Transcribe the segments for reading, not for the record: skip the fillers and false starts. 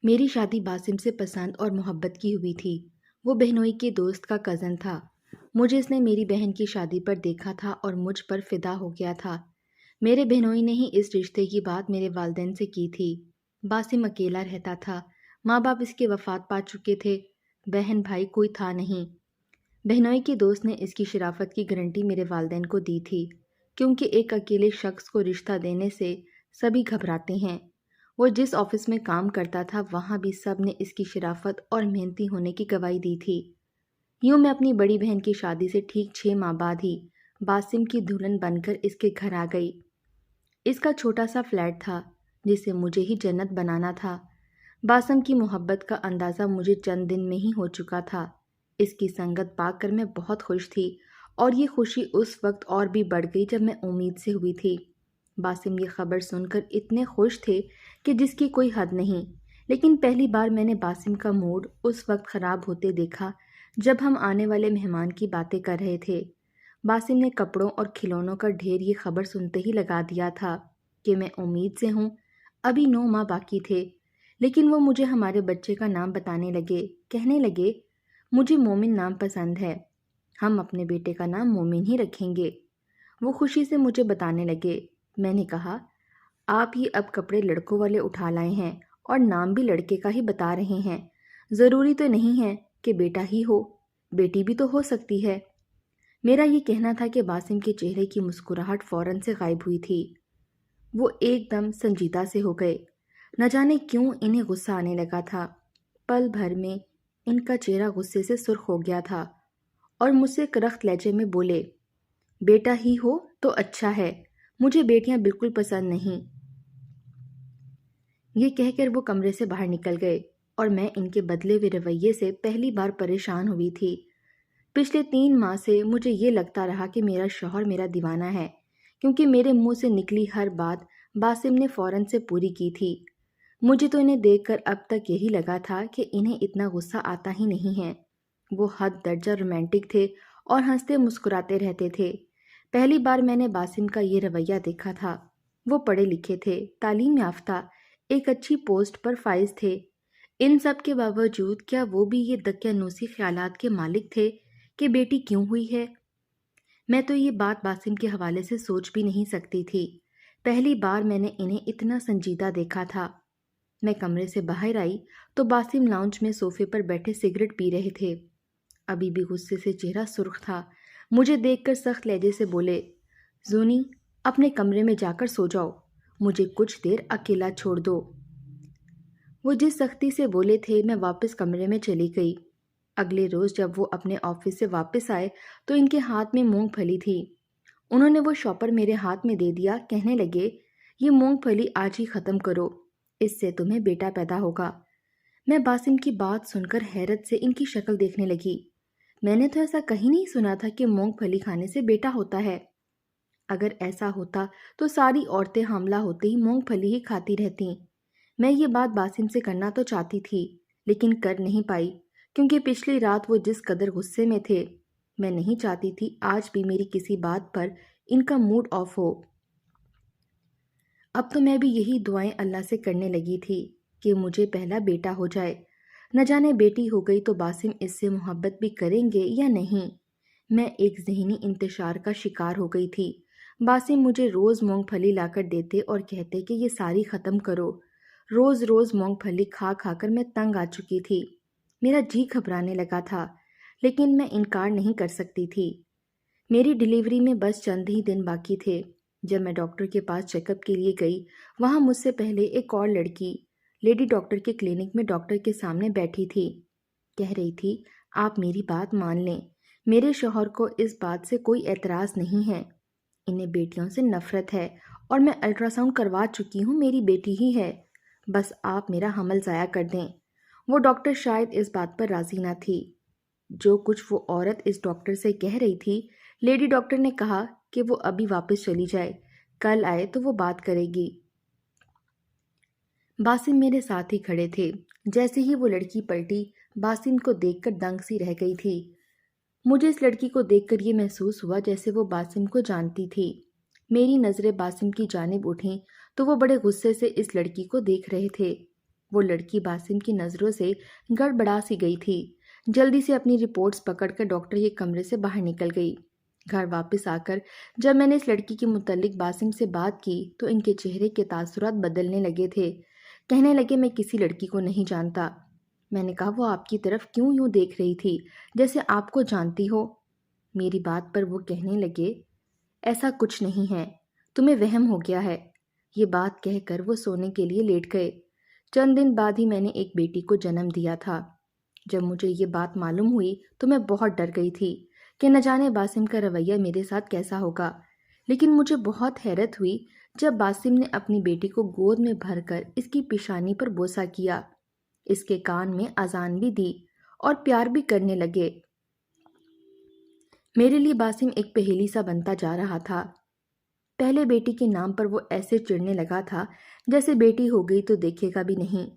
میری شادی باسم سے پسند اور محبت کی ہوئی تھی۔ وہ بہنوئی کے دوست کا کزن تھا۔ مجھے اس نے میری بہن کی شادی پر دیکھا تھا اور مجھ پر فدا ہو گیا تھا۔ میرے بہنوئی نے ہی اس رشتے کی بات میرے والدین سے کی تھی۔ باسم اکیلا رہتا تھا۔ ماں باپ اس کے وفات پا چکے تھے۔ بہن بھائی کوئی تھا نہیں۔ بہنوئی کے دوست نے اس کی شرافت کی گارنٹی میرے والدین کو دی تھی، کیونکہ ایک اکیلے شخص کو رشتہ دینے سے سبھی گھبراتے ہیں۔ وہ جس آفس میں کام کرتا تھا وہاں بھی سب نے اس کی شرافت اور محنتی ہونے کی گواہی دی تھی۔ یوں میں اپنی بڑی بہن کی شادی سے ٹھیک 6 ماہ بعد ہی باسم کی دلہن بن کر اس کے گھر آ گئی۔ اس کا چھوٹا سا فلیٹ تھا جسے مجھے ہی جنت بنانا تھا۔ باسم کی محبت کا اندازہ مجھے چند دن میں ہی ہو چکا تھا۔ اس کی سنگت پا کر میں بہت خوش تھی، اور یہ خوشی اس وقت اور بھی بڑھ گئی جب میں امید سے ہوئی تھی۔ باسم یہ خبر سن کر اتنے خوش تھے کہ جس کی کوئی حد نہیں، لیکن پہلی بار میں نے باسم کا موڈ اس وقت خراب ہوتے دیکھا جب ہم آنے والے مہمان کی باتیں کر رہے تھے۔ باسم نے کپڑوں اور کھلونوں کا ڈھیر یہ خبر سنتے ہی لگا دیا تھا کہ میں امید سے ہوں۔ ابھی 9 ماہ باقی تھے، لیکن وہ مجھے ہمارے بچے کا نام بتانے لگے۔ کہنے لگے، مجھے مومن نام پسند ہے، ہم اپنے بیٹے کا نام مومن ہی رکھیں گے۔ وہ خوشی سے مجھے بتانے لگے۔ میں نے کہا، آپ یہ اب کپڑے لڑکوں والے اٹھا لائے ہیں اور نام بھی لڑکے کا ہی بتا رہے ہیں۔ ضروری تو نہیں ہے کہ بیٹا ہی ہو، بیٹی بھی تو ہو سکتی ہے۔ میرا یہ کہنا تھا کہ باسم کے چہرے کی مسکراہٹ فوراً سے غائب ہوئی تھی۔ وہ ایک دم سنجیدہ سے ہو گئے۔ نہ جانے کیوں انہیں غصہ آنے لگا تھا۔ پل بھر میں ان کا چہرہ غصے سے سرخ ہو گیا تھا اور مجھ سے کرخت لہجے میں بولے، بیٹا ہی ہو تو اچھا ہے، مجھے بیٹیاں بالکل پسند نہیں۔ یہ کہہ کر وہ کمرے سے باہر نکل گئے، اور میں ان کے بدلے ہوئے رویے سے پہلی بار پریشان ہوئی تھی۔ پچھلے 3 ماہ سے مجھے یہ لگتا رہا کہ میرا شوہر میرا دیوانہ ہے، کیونکہ میرے منہ سے نکلی ہر بات باسم نے فوراً سے پوری کی تھی۔ مجھے تو انہیں دیکھ کر اب تک یہی لگا تھا کہ انہیں اتنا غصہ آتا ہی نہیں ہے۔ وہ حد درجہ رومانٹک تھے اور ہنستے مسکراتے رہتے تھے۔ پہلی بار میں نے باسم کا یہ رویہ دیکھا تھا۔ وہ پڑھے لکھے تھے، تعلیم یافتہ، ایک اچھی پوسٹ پر فائز تھے۔ ان سب کے باوجود کیا وہ بھی یہ دقیانوسی خیالات کے مالک تھے کہ بیٹی کیوں ہوئی ہے؟ میں تو یہ بات باسم کے حوالے سے سوچ بھی نہیں سکتی تھی۔ پہلی بار میں نے انہیں اتنا سنجیدہ دیکھا تھا۔ میں کمرے سے باہر آئی تو باسم لاؤنج میں صوفے پر بیٹھے سگریٹ پی رہے تھے۔ ابھی بھی غصے سے چہرہ سرخ تھا۔ مجھے دیکھ کر سخت لہجے سے بولے، زونی، اپنے کمرے میں جا کر سو جاؤ، مجھے کچھ دیر اکیلا چھوڑ دو۔ وہ جس سختی سے بولے تھے میں واپس کمرے میں چلی گئی۔ اگلے روز جب وہ اپنے آفس سے واپس آئے تو ان کے ہاتھ میں مونگ پھلی تھی۔ انہوں نے وہ شاپر میرے ہاتھ میں دے دیا۔ کہنے لگے، یہ مونگ پھلی آج ہی ختم کرو، اس سے تمہیں بیٹا پیدا ہوگا۔ میں باسم کی بات سن کر حیرت سے ان کی شکل دیکھنے لگی۔ میں نے تو ایسا کہیں نہیں سنا تھا کہ مونگ پھلی کھانے سے بیٹا ہوتا ہے۔ اگر ایسا ہوتا تو ساری عورتیں حاملہ ہوتے ہی مونگ پھلی ہی کھاتی رہتیں۔ میں یہ بات باسم سے کرنا تو چاہتی تھی، لیکن کر نہیں پائی، کیونکہ پچھلی رات وہ جس قدر غصے میں تھے۔ میں نہیں چاہتی تھی آج بھی میری کسی بات پر ان کا موڈ آف ہو۔ اب تو میں بھی یہی دعائیں اللہ سے کرنے لگی تھی کہ مجھے پہلا بیٹا ہو جائے۔ نہ جانے بیٹی ہو گئی تو باسم اس سے محبت بھی کریں گے یا نہیں۔ میں ایک ذہنی انتشار کا شکار ہو گئی تھی۔ باسم مجھے روز مونگ پھلی لا کر دیتے اور کہتے کہ یہ ساری ختم کرو۔ روز روز مونگ پھلی کھا کھا کر میں تنگ آ چکی تھی۔ میرا جی گھبرانے لگا تھا، لیکن میں انکار نہیں کر سکتی تھی۔ میری ڈیلیوری میں بس چند ہی دن باقی تھے۔ جب میں ڈاکٹر کے پاس چیک اپ کے لیے گئی، وہاں مجھ سے پہلے ایک اور لڑکی لیڈی ڈاکٹر کے کلینک میں ڈاکٹر کے سامنے بیٹھی تھی۔ کہہ رہی تھی، آپ میری بات مان لیں، میرے شوہر کو اس بات سے کوئی اعتراض نہیں ہے، انہیں بیٹیوں سے نفرت ہے، اور میں الٹرا ساؤنڈ کروا چکی ہوں، میری بیٹی ہی ہے، بس آپ میرا حمل ضائع کر دیں۔ وہ ڈاکٹر شاید اس بات پر راضی نہ تھی۔ جو کچھ وہ عورت اس ڈاکٹر سے کہہ رہی تھی، لیڈی ڈاکٹر نے کہا کہ وہ ابھی واپس چلی جائے، کل آئے تو وہ بات کرے گی۔ باسم میرے ساتھ ہی کھڑے تھے۔ جیسے ہی وہ لڑکی پلٹی، باسم کو دیکھ کر دنگ سی رہ گئی تھی۔ مجھے اس لڑکی کو دیکھ کر یہ محسوس ہوا جیسے وہ باسم کو جانتی تھی۔ میری نظریں باسم کی جانب اٹھیں تو وہ بڑے غصے سے اس لڑکی کو دیکھ رہے تھے۔ وہ لڑکی باسم کی نظروں سے گڑبڑا سی گئی تھی۔ جلدی سے اپنی رپورٹس پکڑ کر ڈاکٹر کے کمرے سے باہر نکل گئی۔ گھر واپس آ کر جب میں نے اس لڑکی کے متعلق باسم سے بات کی تو ان کے چہرے کے تاثرات بدلنے لگے تھے۔ کہنے لگے میں کسی لڑکی کو نہیں جانتا۔ میں نے کہا وہ آپ کی طرف کیوں یوں دیکھ رہی تھی جیسے آپ کو جانتی ہو؟ میری بات پر وہ کہنے لگے ایسا کچھ نہیں ہے، تمہیں وہم ہو گیا ہے۔ یہ بات کہہ کر وہ سونے کے لیے لیٹ گئے۔ چند دن بعد ہی میں نے ایک بیٹی کو جنم دیا تھا۔ جب مجھے یہ بات معلوم ہوئی تو میں بہت ڈر گئی تھی کہ نہ جانے باسم کا رویہ میرے ساتھ کیسا ہوگا، لیکن مجھے بہت حیرت ہوئی جب باسم نے اپنی بیٹی کو گود میں بھر کر اس کی پیشانی پر بوسہ کیا، اس کے کان میں اذان بھی دی اور پیار بھی کرنے لگے۔ میرے لیے باسم ایک پہیلی سا بنتا جا رہا تھا۔ پہلے بیٹی کے نام پر وہ ایسے چڑھنے لگا تھا جیسے بیٹی ہو گئی تو دیکھے گا بھی نہیں۔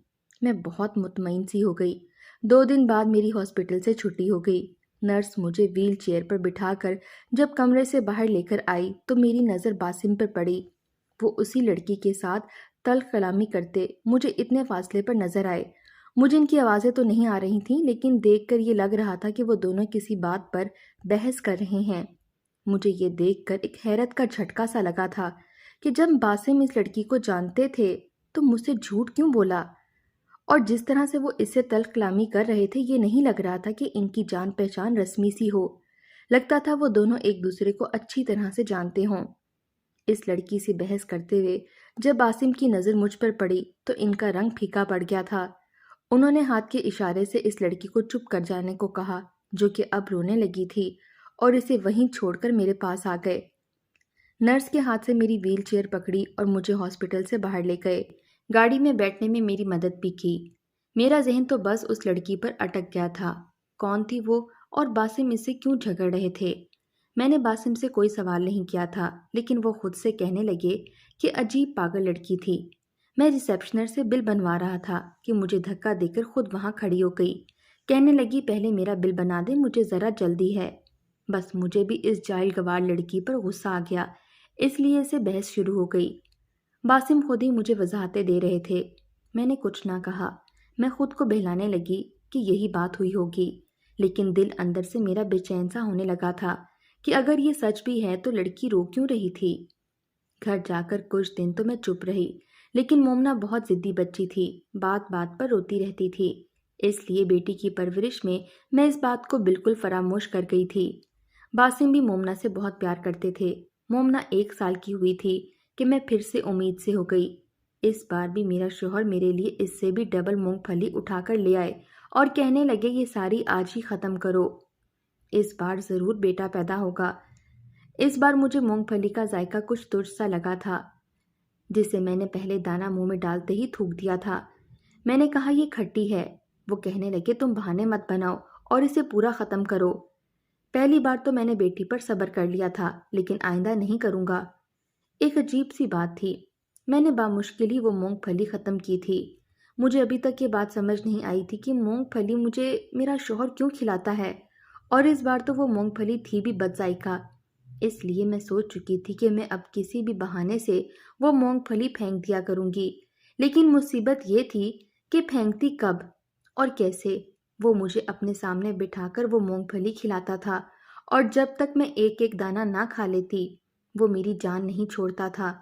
میں بہت مطمئن سی ہو گئی۔ 2 دن بعد میری ہاسپٹل سے چھٹی ہو گئی۔ نرس مجھے ویل چیئر پر بٹھا کر جب کمرے سے باہر لے کر آئی تو میری نظر باسم پر پڑی۔ وہ اسی لڑکی کے ساتھ تلخ کلامی کرتے مجھے اتنے فاصلے پر نظر آئے۔ مجھے ان کی آوازیں تو نہیں آ رہی تھیں، لیکن دیکھ کر یہ لگ رہا تھا کہ وہ دونوں کسی بات پر بحث کر رہے ہیں۔ مجھے یہ دیکھ کر ایک حیرت کا جھٹکا سا لگا تھا کہ جب باسم اس لڑکی کو جانتے تھے تو مجھ سے جھوٹ کیوں بولا؟ اور جس طرح سے وہ اس سے تلخ کلامی کر رہے تھے یہ نہیں لگ رہا تھا کہ ان کی جان پہچان رسمی سی ہو۔ لگتا تھا وہ دونوں ایک دوسرے کو اچھی طرح سے جانتے ہوں۔ اس لڑکی سے بحث کرتے ہوئے جب باسم کی نظر مجھ پر پڑی تو ان کا رنگ پھیکا پڑ گیا تھا۔ انہوں نے ہاتھ کے اشارے سے اس لڑکی کو چپ کر جانے کو کہا جو کہ اب رونے لگی تھی، اور اسے وہیں چھوڑ کر میرے پاس آ گئے۔ نرس کے ہاتھ سے میری ویل چیئر پکڑی اور مجھے ہاسپٹل سے باہر لے گئے۔ گاڑی میں بیٹھنے میں میری مدد بھی کی۔ میرا ذہن تو بس اس لڑکی پر اٹک گیا تھا۔ کون تھی وہ اور باسم اس سے کیوں جھگڑ رہے تھے؟ میں نے باسم سے کوئی سوال نہیں کیا تھا، لیکن وہ خود سے کہنے لگے کہ عجیب پاگل لڑکی تھی۔ میں ریسیپشنر سے بل بنوا رہا تھا کہ مجھے دھکا دے کر خود وہاں کھڑی ہو گئی۔ کہنے لگی پہلے میرا بل بنا دے، مجھے ذرا جلدی ہے۔ بس مجھے بھی اس جاہل گوار لڑکی پر غصہ آ گیا، اس لیے اسے بحث شروع ہو گئی۔ باسم خود ہی مجھے وضاحتیں دے رہے تھے۔ میں نے کچھ نہ کہا۔ میں خود کو بہلانے لگی کہ یہی بات ہوئی ہوگی، لیکن دل اندر سے میرا بے چین سا ہونے لگا تھا کہ اگر یہ سچ بھی ہے تو لڑکی رو کیوں رہی تھی؟ گھر جا کر کچھ دن تو میں چپ رہی، لیکن مومنا بہت ضدی بچی تھی، بات بات پر روتی رہتی تھی۔ اس لیے بیٹی کی پرورش میں اس بات کو بالکل فراموش کر گئی تھی۔ باسم بھی مومنا سے بہت پیار کرتے تھے۔ مومنا 1 سال کی ہوئی تھی کہ میں پھر سے امید سے ہو گئی۔ اس بار بھی میرا شوہر میرے لیے اس سے بھی ڈبل مونگ پھلی اٹھا کر لے آئے اور کہنے لگے یہ ساری آج ہی ختم کرو، اس بار ضرور بیٹا پیدا ہوگا۔ اس بار مجھے مونگ پھلی کا ذائقہ کچھ ترش سا لگا تھا، جسے میں نے پہلے دانہ منہ میں ڈالتے ہی تھوک دیا تھا۔ میں نے کہا یہ کھٹی ہے۔ وہ کہنے لگے تم بہانے مت بناؤ اور اسے پورا ختم کرو۔ پہلی بار تو میں نے بیٹی پر صبر کر لیا تھا، لیکن آئندہ نہیں کروں گا۔ ایک عجیب سی بات تھی، میں نے بامشکل ہی وہ مونگ پھلی ختم کی تھی۔ مجھے ابھی تک یہ بات سمجھ نہیں آئی تھی کہ مونگ پھلی مجھے میرا شوہر کیوں کھلاتا ہے، اور اس بار تو وہ مونگ پھلی تھی بھی بد ذائقہ۔ اس لیے میں سوچ چکی تھی کہ میں اب کسی بھی بہانے سے وہ مونگ پھلی پھینک دیا کروں گی، لیکن مصیبت یہ تھی کہ پھینکتی کب اور کیسے؟ وہ مجھے اپنے سامنے بٹھا کر وہ مونگ پھلی کھلاتا تھا، اور جب تک میں ایک ایک دانہ نہ کھا لیتی وہ میری جان نہیں چھوڑتا تھا۔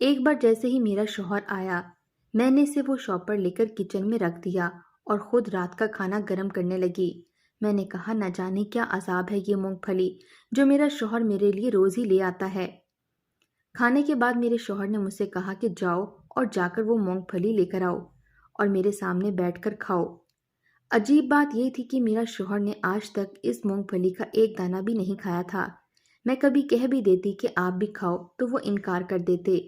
ایک بار جیسے ہی میرا شوہر آیا، میں نے اسے وہ شاپر لے کر کچن میں رکھ دیا اور خود رات کا کھانا گرم کرنے لگی۔ میں نے کہا نہ جانے کیا عذاب ہے یہ مونگ پھلی جو میرا شوہر میرے لیے روز ہی لے آتا ہے۔ کھانے کے بعد میرے شوہر نے مجھ سے کہا کہ جاؤ اور جا کر وہ مونگ پھلی لے کر آؤ اور میرے سامنے بیٹھ کر کھاؤ۔ عجیب بات یہ تھی کہ میرا شوہر نے آج تک اس مونگ پھلی کا ایک دانہ بھی نہیں کھایا تھا۔ میں کبھی کہہ بھی دیتی کہ آپ بھی کھاؤ تو وہ انکار کر دیتے،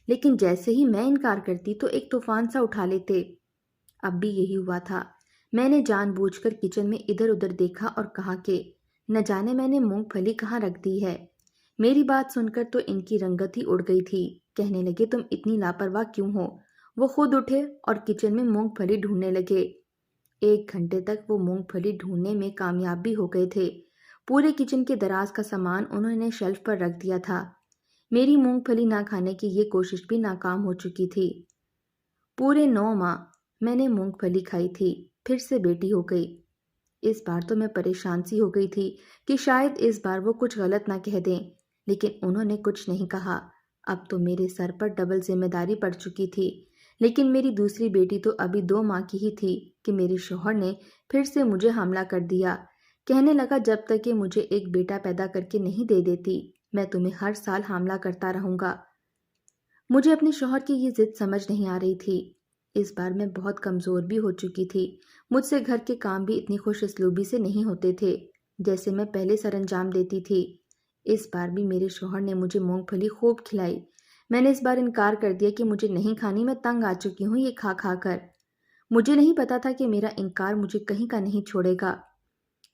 لیکن جیسے ہی میں انکار کرتی تو ایک طوفان سا اٹھا لیتے۔ اب بھی یہی ہوا تھا۔ میں نے جان بوجھ کر کچن میں ادھر ادھر دیکھا اور کہا کہ نہ جانے میں نے مونگ پھلی کہاں رکھ دی ہے۔ میری بات سن کر تو ان کی رنگت ہی اڑ گئی تھی۔ کہنے لگے تم اتنی لاپرواہ کیوں ہو؟ وہ خود اٹھے اور کچن میں مونگ پھلی ڈھونڈنے لگے۔ 1 گھنٹے تک وہ مونگ پھلی ڈھونڈنے میں کامیاب بھی ہو گئے تھے۔ پورے کچن کے دراز کا سامان انہوں نے شیلف پر رکھ دیا تھا۔ میری مونگ پھلی نہ کھانے کی یہ کوشش بھی ناکام ہو چکی تھی۔ پورے 9 ماہ میں نے مونگ پھلی کھائی تھی، پھر سے بیٹی ہو گئی۔ اس بار تو میں پریشان سی ہو گئی تھی کہ شاید اس بار وہ کچھ غلط نہ کہہ دیں، لیکن انہوں نے کچھ نہیں کہا۔ اب تو میرے سر پر ڈبل ذمہ داری پڑ چکی تھی، لیکن میری دوسری بیٹی تو ابھی 2 ماہ کی ہی تھی کہ میرے شوہر نے پھر سے مجھے حاملہ کر دیا۔ کہنے لگا جب تک کہ مجھے ایک بیٹا پیدا کر کے نہیں دے دیتی، میں تمہیں ہر سال حاملہ کرتا رہوں گا۔ مجھے اپنے شوہر کی یہ ضد سمجھ نہیں آ رہی تھی۔ اس بار میں بہت کمزور بھی ہو چکی تھی، مجھ سے گھر کے کام بھی اتنی خوش اسلوبی سے نہیں ہوتے تھے جیسے میں پہلے سر انجام دیتی تھی۔ اس بار بھی میرے شوہر نے مجھے مونگ پھلی خوب کھلائی۔ میں نے اس بار انکار کر دیا کہ مجھے نہیں کھانی، میں تنگ آ چکی ہوں یہ کھا کھا کر۔ مجھے نہیں پتا تھا کہ میرا انکار مجھے کہیں کا نہیں چھوڑے گا۔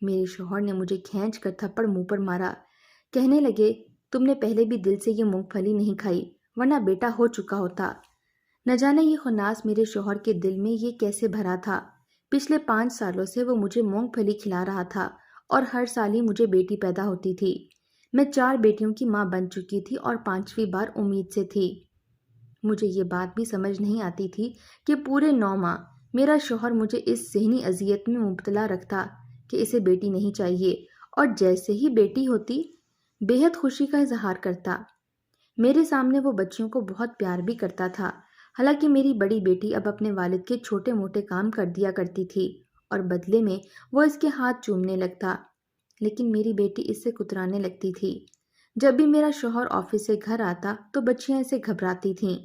میرے شوہر نے مجھے کھینچ کر تھپڑ منہ پر مارا، کہنے لگے تم نے پہلے بھی دل سے یہ مونگ پھلی نہیں کھائی ورنہ بیٹا ہو چکا ہوتا۔ نہ جانے یہ خناس میرے شوہر کے دل میں یہ کیسے بھرا تھا۔ پچھلے 5 سالوں سے وہ مجھے مونگ پھلی کھلا رہا تھا اور ہر سال ہی مجھے بیٹی پیدا ہوتی تھی۔ میں 4 بیٹیوں کی ماں بن چکی تھی اور 5ویں بار امید سے تھی۔ مجھے یہ بات بھی سمجھ نہیں آتی تھی کہ پورے 9 ماہ میرا شوہر مجھے اس ذہنی اذیت میں مبتلا رکھتا کہ اسے بیٹی نہیں چاہیے، اور جیسے ہی بیٹی ہوتی بے حد خوشی کا اظہار کرتا۔ میرے سامنے وہ بچیوں کو بہت پیار بھی کرتا تھا، حالانکہ میری بڑی بیٹی اب اپنے والد کے چھوٹے موٹے کام کر دیا کرتی تھی اور بدلے میں وہ اس کے ہاتھ چومنے لگتا، لیکن میری بیٹی اس سے کترانے لگتی تھی۔ جب بھی میرا شوہر آفس سے گھر آتا تو بچیاں اسے گھبراتی تھیں۔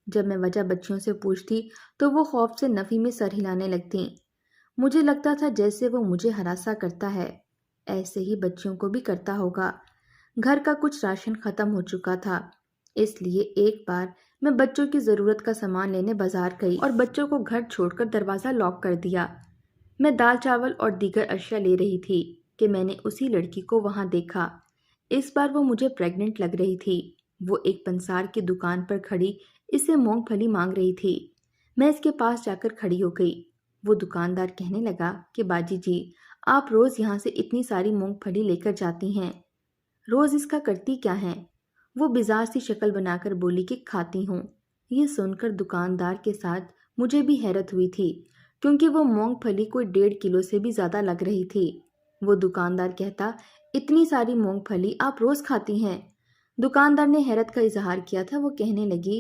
جب میں وجہ بچیوں سے پوچھتی تو وہ خوف سے نفی میں سر ہلانے لگتیں۔ مجھے لگتا تھا جیسے وہ مجھے ہراساں کرتا ہے، ایسے ہی بچیوں کو بھی کرتا ہوگا۔ گھر کا کچھ راشن ختم ہو چکا تھا، اس لیے ایک بار میں بچوں کی ضرورت کا سامان لینے بازار گئی اور بچوں کو گھر چھوڑ کر دروازہ لاک کر دیا۔ میں دال چاول اور دیگر اشیاء لے رہی تھی کہ میں نے اسی لڑکی کو وہاں دیکھا۔ اس بار وہ مجھے پریگننٹ لگ رہی تھی۔ وہ ایک پنسار کی دکان پر کھڑی اس سے مونگ پھلی مانگ رہی تھی۔ میں اس کے پاس جا کر کھڑی ہو گئی۔ وہ دکاندار کہنے لگا کہ باجی جی، آپ روز یہاں سے اتنی ساری مونگ پھلی لے کر جاتی ہیں، روز اس کا کرتی کیا ہیں؟ وہ بزار سی شکل بنا کر بولی کہ کھاتی ہوں۔ یہ سن کر دکاندار کے ساتھ مجھے بھی حیرت ہوئی تھی، کیونکہ وہ مونگ پھلی کوئی 1.5 کلو سے بھی زیادہ لگ رہی تھی۔ وہ دکاندار کہتا اتنی ساری مونگ پھلی آپ روز کھاتی ہیں؟ دکاندار نے حیرت کا اظہار کیا تھا۔ وہ کہنے لگی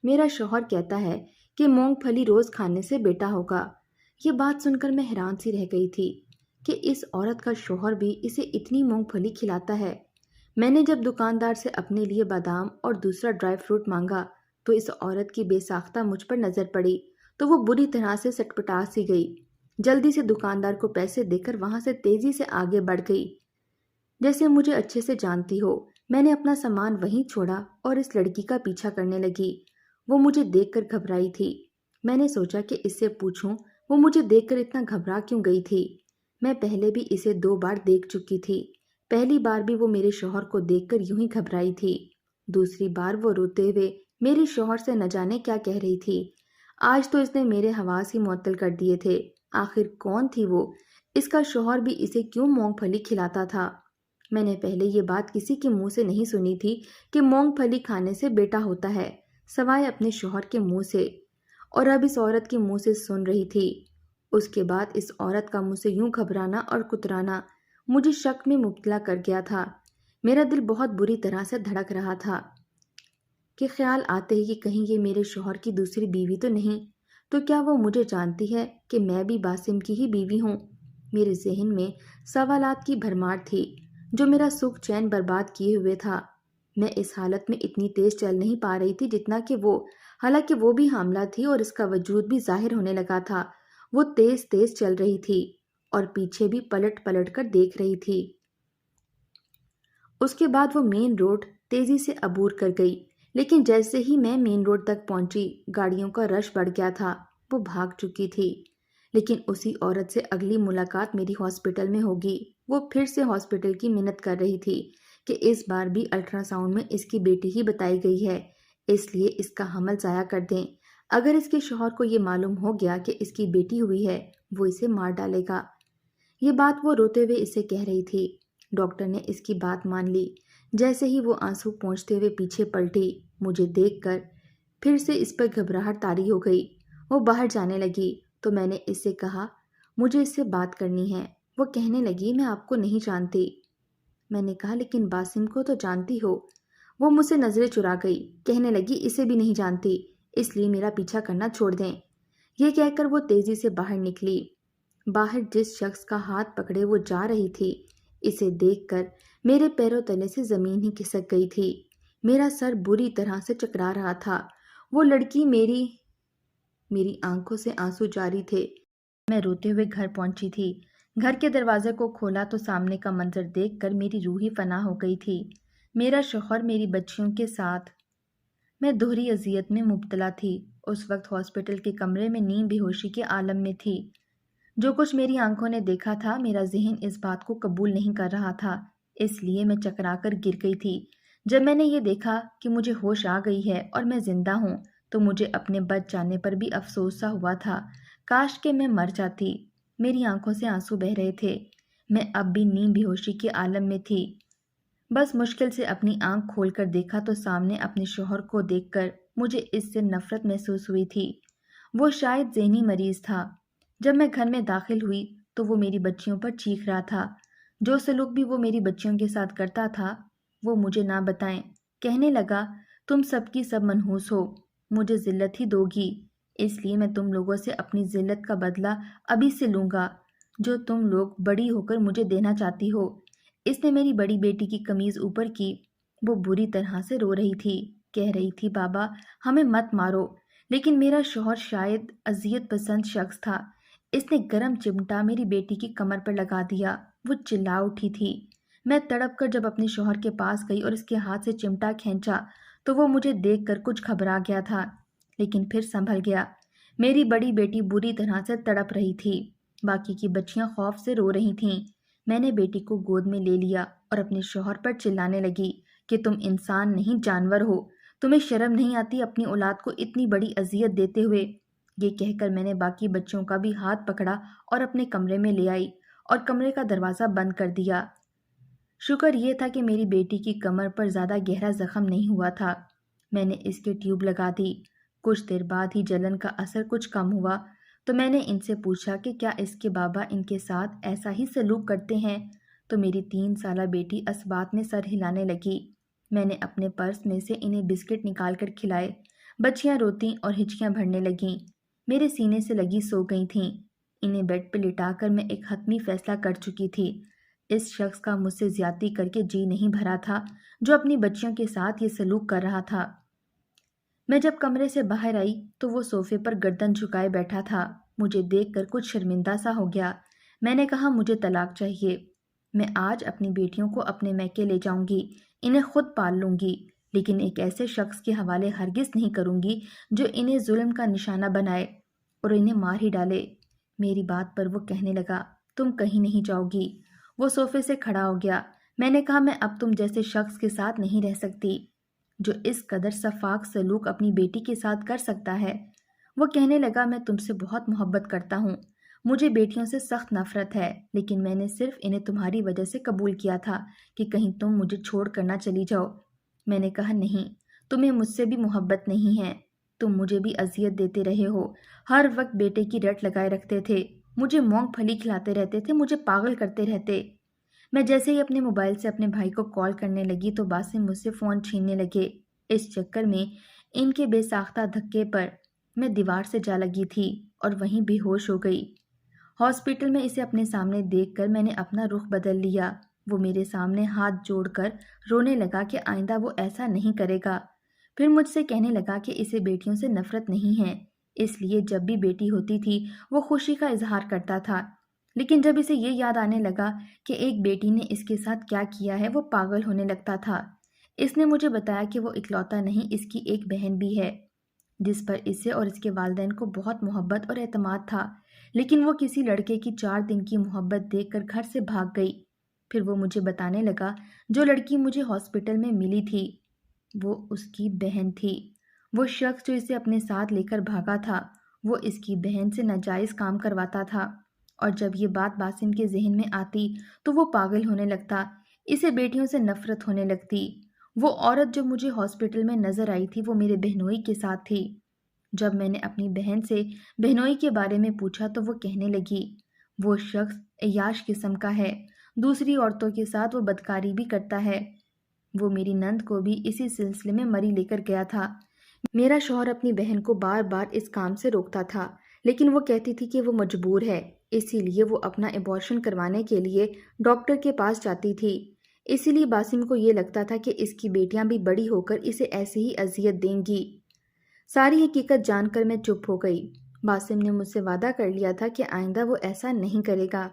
میرا شوہر کہتا ہے کہ مونگ پھلی روز کھانے سے بیٹا ہوگا۔ یہ بات سن کر میں حیران سی رہ گئی تھی کہ اس عورت کا شوہر بھی اسے اتنی مونگ پھلی کھلاتا ہے۔ میں نے جب دکاندار سے اپنے لیے بادام اور دوسرا ڈرائی فروٹ مانگا تو اس عورت کی بے ساختہ مجھ پر نظر پڑی تو وہ بری طرح سے سٹپٹا سی گئی۔ جلدی سے دکاندار کو پیسے دے کر وہاں سے تیزی سے آگے بڑھ گئی۔ جیسے مجھے اچھے سے جانتی ہو، میں نے اپنا سامان وہیں چھوڑا اور اس لڑکی کا پیچھا کرنے لگی۔ وہ مجھے دیکھ کر گھبرائی تھی۔ میں نے سوچا کہ اس سے پوچھوں وہ مجھے دیکھ کر اتنا گھبرا کیوں گئی تھی۔ میں پہلے بھی اسے 2 بار دیکھ چکی تھی۔ پہلی بار بھی وہ میرے شوہر کو دیکھ کر یوں ہی گھبرائی تھی، دوسری بار وہ روتے ہوئے میرے شوہر سے نہ جانے کیا کہہ رہی تھی۔ آج تو اس نے میرے حواس ہی معطل کر دیے تھے۔ آخر کون تھی وہ؟ اس کا شوہر بھی اسے کیوں مونگ پھلی کھلاتا تھا؟ میں نے پہلے یہ بات کسی کے منہ سے نہیں سنی تھی کہ مونگ پھلی کھانے سے بیٹا ہوتا ہے، سوائے اپنے شوہر کے منہ سے، اور اب اس عورت کے منہ سے سن رہی تھی۔ اس کے بعد اس عورت کا مجھ سے یوں گھبرانا اور کترانا مجھے شک میں مبتلا کر گیا تھا۔ میرا دل بہت بری طرح سے دھڑک رہا تھا کہ خیال آتے ہی کہ کہیں یہ میرے شوہر کی دوسری بیوی تو نہیں، تو کیا وہ مجھے جانتی ہے کہ میں بھی باسم کی ہی بیوی ہوں؟ میرے ذہن میں سوالات کی بھرمار تھی جو میرا سکھ چین برباد کیے ہوئے تھا۔ میں اس حالت میں اتنی تیز چل نہیں پا رہی تھی جتنا کہ وہ، حالانکہ وہ بھی حاملہ تھی اور اس کا وجود بھی ظاہر ہونے لگا تھا۔ وہ تیز تیز چل رہی تھی اور پیچھے بھی پلٹ پلٹ کر دیکھ رہی تھی۔ اس کے بعد وہ مین روڈ تیزی سے عبور کر گئی، لیکن جیسے ہی میں مین روڈ تک پہنچی گاڑیوں کا رش بڑھ گیا تھا۔ وہ بھاگ چکی تھی، لیکن اسی عورت سے اگلی ملاقات میری ہاسپٹل میں ہوگی۔ وہ پھر سے ہاسپٹل کی منت کر رہی تھی کہ اس بار بھی الٹرا ساؤنڈ میں اس کی بیٹی ہی بتائی گئی ہے، اس لیے اس کا حمل ضائع کر دیں۔ اگر اس کے شوہر کو یہ معلوم ہو گیا کہ اس کی بیٹی ہوئی ہے، وہ اسے مار ڈالے گا۔ یہ بات وہ روتے ہوئے اسے کہہ رہی تھی۔ ڈاکٹر نے اس کی بات مان لی۔ جیسے ہی وہ آنسو پونچھتے ہوئے پیچھے پلٹی، مجھے دیکھ کر پھر سے اس پر گھبراہٹ طاری ہو گئی۔ وہ باہر جانے لگی تو میں نے اس سے کہا مجھے اس سے بات کرنی ہے۔ وہ کہنے لگی میں آپ کو نہیں جانتی۔ میں نے کہا لیکن باسم کو تو جانتی ہو۔ وہ مجھ سے نظریں چرا گئی، کہنے لگی اسے بھی نہیں جانتی، اس لیے میرا پیچھا کرنا چھوڑ دیں۔ یہ کہہ کر وہ تیزی سے باہر نکلی۔ باہر جس شخص کا ہاتھ پکڑے وہ جا رہی تھی، اسے دیکھ کر میرے پیروں تلے سے زمین ہی کھسک گئی تھی۔ میرا سر بری طرح سے چکرا رہا تھا۔ وہ لڑکی میری آنکھوں سے آنسو جاری تھے۔ میں روتے ہوئے گھر پہنچی تھی۔ گھر کے دروازے کو کھولا تو سامنے کا منظر دیکھ کر میری روح ہی فنا ہو گئی تھی۔ میرا شوہر میری بچیوں کے ساتھ۔ میں دوہری اذیت میں مبتلا تھی۔ اس وقت ہاسپٹل کے کمرے میں نیم بے ہوشی کے عالم میں تھی۔ جو کچھ میری آنکھوں نے دیکھا تھا، میرا ذہن اس بات کو قبول نہیں کر رہا تھا، اس لیے میں چکرا کر گر گئی تھی۔ جب میں نے یہ دیکھا کہ مجھے ہوش آ گئی ہے اور میں زندہ ہوں تو مجھے اپنے بچ جانے پر بھی افسوس سا ہوا تھا۔ کاش کہ میں مر جاتی۔ میری آنکھوں سے آنسو بہہ رہے تھے۔ میں اب بھی نیم بے ہوشی کے عالم میں تھی۔ بس مشکل سے اپنی آنکھ کھول کر دیکھا تو سامنے اپنے شوہر کو دیکھ کر مجھے اس سے نفرت محسوس ہوئی تھی۔ وہ شاید ذہنی مریض تھا۔ جب میں گھر میں داخل ہوئی تو وہ میری بچیوں پر چیخ رہا تھا۔ جو سلوک بھی وہ میری بچیوں کے ساتھ کرتا تھا وہ مجھے نہ بتائیں۔ کہنے لگا تم سب کی سب منحوس ہو، مجھے ذلت ہی دو گی، اس لیے میں تم لوگوں سے اپنی ذلت کا بدلہ ابھی سے لوں گا جو تم لوگ بڑی ہو کر مجھے دینا چاہتی ہو۔ اس نے میری بڑی بیٹی کی قمیض اوپر کی۔ وہ بری طرح سے رو رہی تھی، کہہ رہی تھی بابا ہمیں مت مارو، لیکن میرا شوہر شاید اذیت پسند شخص تھا۔ اس نے گرم چمٹا میری بیٹی کی کمر پر لگا دیا۔ وہ چلا اٹھی تھی۔ میں تڑپ کر جب اپنے شوہر کے پاس گئی اور اس کے ہاتھ سے چمٹا کھینچا تو وہ مجھے دیکھ کر کچھ گھبرا گیا تھا، لیکن پھر سنبھل گیا۔ میری بڑی بیٹی بری طرح سے تڑپ رہی تھی۔ باقی کی بچیاں خوف سے رو رہی تھیں۔ میں نے بیٹی کو گود میں لے لیا اور اپنے شوہر پر چلانے لگی کہ تم انسان نہیں جانور ہو، تمہیں شرم نہیں آتی اپنی اولاد کو اتنی بڑی اذیت دیتے ہوئے۔ یہ کہہ کر میں نے باقی بچوں کا بھی ہاتھ پکڑا اور اپنے کمرے میں لے آئی اور کمرے کا دروازہ بند کر دیا۔ شکر یہ تھا کہ میری بیٹی کی کمر پر زیادہ گہرا زخم نہیں ہوا تھا۔ میں نے اس کے ٹیوب لگا دی۔ کچھ دیر بعد ہی جلن کا اثر کچھ کم ہوا تو میں نے ان سے پوچھا کہ کیا اس کے بابا ان کے ساتھ ایسا ہی سلوک کرتے ہیں، تو میری 3 سالہ بیٹی اس بات میں سر ہلانے لگی۔ میں نے اپنے پرس میں سے انہیں بسکٹ نکال کر کھلائے۔ بچیاں روتیں اور ہچکیاں بھرنے لگیں، میرے سینے سے لگی سو گئی تھیں۔ انہیں بیڈ پہ لٹا کر میں ایک حتمی فیصلہ کر چکی تھی۔ اس شخص کا مجھ سے زیادتی کر کے جی نہیں بھرا تھا جو اپنی بچیوں کے ساتھ یہ سلوک کر رہا تھا۔ میں جب کمرے سے باہر آئی تو وہ صوفے پر گردن جھکائے بیٹھا تھا۔ مجھے دیکھ کر کچھ شرمندہ سا ہو گیا۔ میں نے کہا مجھے طلاق چاہیے۔ میں آج اپنی بیٹیوں کو اپنے میکے لے جاؤں گی، انہیں خود پال لوں گی، لیکن ایک ایسے شخص کے حوالے ہرگز نہیں کروں گی جو انہیں ظلم کا نشانہ بنائے اور انہیں مار ہی ڈالے۔ میری بات پر وہ کہنے لگا تم کہیں نہیں جاؤ گی۔ وہ صوفے سے کھڑا ہو گیا۔ میں نے کہا میں اب تم جیسے شخص کے ساتھ نہیں رہ سکتی جو اس قدر شفاق سلوک اپنی بیٹی کے ساتھ کر سکتا ہے۔ وہ کہنے لگا میں تم سے بہت محبت کرتا ہوں، مجھے بیٹیوں سے سخت نفرت ہے، لیکن میں نے صرف انہیں تمہاری وجہ سے قبول کیا تھا کہ کہیں تم مجھے چھوڑ کر نہ چلی جاؤ۔ میں نے کہا نہیں، تمہیں مجھ سے بھی محبت نہیں ہے، تم مجھے بھی اذیت دیتے رہے ہو، ہر وقت بیٹے کی رٹ لگائے رکھتے تھے، مجھے مونگ پھلی کھلاتے رہتے تھے، مجھے پاگل کرتے رہتے۔ میں جیسے ہی اپنے موبائل سے اپنے بھائی کو کال کرنے لگی تو باسم مجھ سے فون چھیننے لگے۔ اس چکر میں ان کے بے ساختہ دھکے پر میں دیوار سے جا لگی تھی اور وہیں بے ہوش ہو گئی۔ ہاسپٹل میں اسے اپنے سامنے دیکھ کر میں نے اپنا رخ بدل لیا۔ وہ میرے سامنے ہاتھ جوڑ کر رونے لگا کہ آئندہ وہ ایسا نہیں کرے گا۔ پھر مجھ سے کہنے لگا کہ اسے بیٹیوں سے نفرت نہیں ہے، اس لیے جب بھی بیٹی ہوتی تھی وہ خوشی کا اظہار کرتا تھا، لیکن جب اسے یہ یاد آنے لگا کہ ایک بیٹی نے اس کے ساتھ کیا کیا ہے وہ پاگل ہونے لگتا تھا۔ اس نے مجھے بتایا کہ وہ اکلوتا نہیں، اس کی ایک بہن بھی ہے جس پر اسے اور اس کے والدین کو بہت محبت اور اعتماد تھا، لیکن وہ کسی لڑکے کی 4 دن کی محبت دیکھ کر گھر سے بھاگ گئی۔ پھر وہ مجھے بتانے لگا جو لڑکی مجھے ہاسپٹل میں ملی تھی وہ اس کی بہن تھی۔ وہ شخص جو اسے اپنے ساتھ لے کر بھاگا تھا وہ اس کی بہن سے ناجائز کام کرواتا تھا، اور جب یہ بات باسم کے ذہن میں آتی تو وہ پاگل ہونے لگتا، اسے بیٹیوں سے نفرت ہونے لگتی۔ وہ عورت جو مجھے ہاسپٹل میں نظر آئی تھی وہ میرے بہنوئی کے ساتھ تھی۔ جب میں نے اپنی بہن سے بہنوئی کے بارے میں پوچھا تو وہ کہنے لگی، وہ شخص عیاش قسم کا ہے، دوسری عورتوں کے ساتھ وہ بدکاری بھی کرتا ہے۔ وہ میری نند کو بھی اسی سلسلے میں مری لے کر گیا تھا۔ میرا شوہر اپنی بہن کو بار بار اس کام سے روکتا تھا، لیکن وہ کہتی تھی کہ وہ مجبور ہے، اسی لیے وہ اپنا ایبارشن کروانے کے لیے ڈاکٹر کے پاس جاتی تھی۔ اسی لیے باسم کو یہ لگتا تھا کہ اس کی بیٹیاں بھی بڑی ہو کر اسے ایسے ہی اذیت دیں گی۔ ساری حقیقت جان کر میں چپ ہو گئی۔ باسم نے مجھ سے وعدہ کر لیا تھا کہ آئندہ وہ ایسا نہیں کرے گا۔